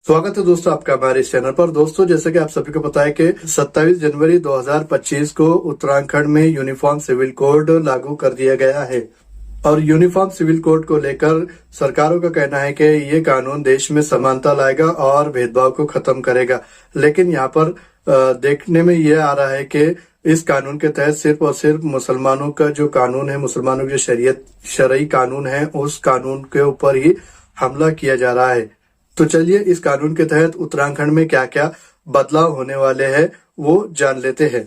स्वागत है दोस्तों आपका हमारे इस चैनल पर। दोस्तों जैसे कि आप सभी को पता है कि 27 जनवरी 2025 को उत्तराखंड में यूनिफॉर्म सिविल कोड लागू कर दिया गया है और यूनिफॉर्म सिविल कोड को लेकर सरकारों का कहना है कि ये कानून देश में समानता लाएगा और भेदभाव को खत्म करेगा। लेकिन यहाँ पर देखने में ये आ रहा है कि इस कानून के तहत सिर्फ और सिर्फ मुसलमानों का जो कानून है, मुसलमानों की जो शरई कानून है, उस कानून के ऊपर ही हमला किया जा रहा है। तो चलिए इस कानून के तहत उत्तराखंड में क्या क्या बदलाव होने वाले हैं वो जान लेते हैं।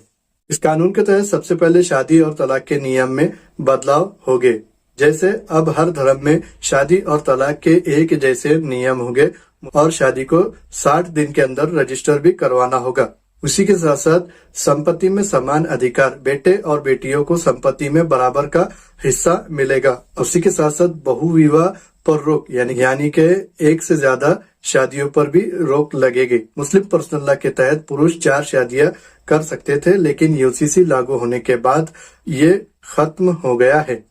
इस कानून के तहत सबसे पहले शादी और तलाक के नियम में बदलाव होंगे। जैसे अब हर धर्म में शादी और तलाक के एक जैसे नियम होंगे और शादी को 60 दिन के अंदर रजिस्टर भी करवाना होगा। उसी के साथ साथ संपत्ति में समान अधिकार, बेटे और बेटियों को संपत्ति में बराबर का हिस्सा मिलेगा। उसी के साथ साथ बहुविवाह पर रोक यानी के एक से ज्यादा शादियों पर भी रोक लगेगी। मुस्लिम पर्सनल लॉ के तहत पुरुष 4 शादियां कर सकते थे, लेकिन यूसीसी लागू होने के बाद ये खत्म हो गया है।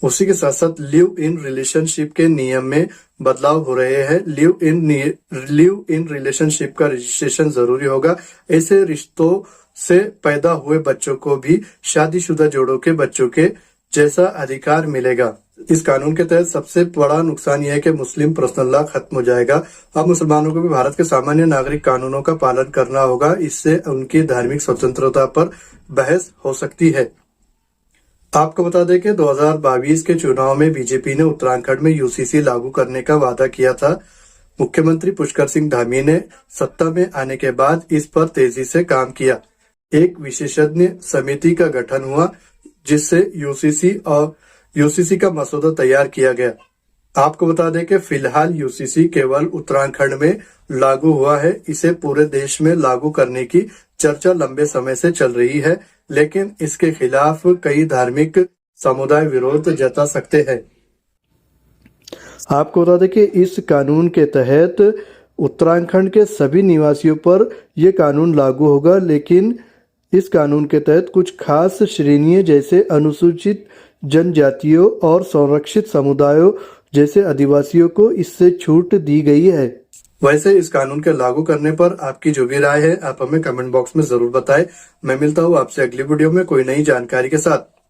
उसी के साथ साथ लिव इन रिलेशनशिप के नियम में बदलाव हो रहे हैं। लिव इन रिलेशनशिप का रजिस्ट्रेशन जरूरी होगा। ऐसे रिश्तों से पैदा हुए बच्चों को भी शादीशुदा जोड़ों के बच्चों के जैसा अधिकार मिलेगा। इस कानून के तहत सबसे बड़ा नुकसान यह है कि मुस्लिम पर्सनल लॉ खत्म हो जाएगा। अब मुसलमानों को भी भारत के सामान्य नागरिक कानूनों का पालन करना होगा। इससे उनकी धार्मिक स्वतंत्रता पर बहस हो सकती है। आपको बता दें कि 2022 के चुनाव में बीजेपी ने उत्तराखंड में यूसीसी लागू करने का वादा किया था। मुख्यमंत्री पुष्कर सिंह धामी ने सत्ता में आने के बाद इस पर तेजी से काम किया। एक विशेषज्ञ समिति का गठन हुआ जिससे यूसीसी का मसौदा तैयार किया गया। आपको बता दें कि फिलहाल यूसीसी केवल उत्तराखंड में लागू हुआ है। इसे पूरे देश में लागू करने की चर्चा लंबे समय से चल रही है, लेकिन इसके खिलाफ कई धार्मिक समुदाय विरोध जता सकते हैं। आपको बता दें कि इस कानून के तहत उत्तराखंड के सभी निवासियों पर यह कानून लागू होगा, लेकिन इस कानून के तहत कुछ खास श्रेणियां जैसे अनुसूचित जनजातियों और संरक्षित समुदायों जैसे आदिवासियों को इससे छूट दी गई है। वैसे इस कानून के लागू करने पर आपकी जो भी राय है आप हमें कमेंट बॉक्स में जरूर बताएं। मैं मिलता हूँ आपसे अगली वीडियो में कोई नई जानकारी के साथ।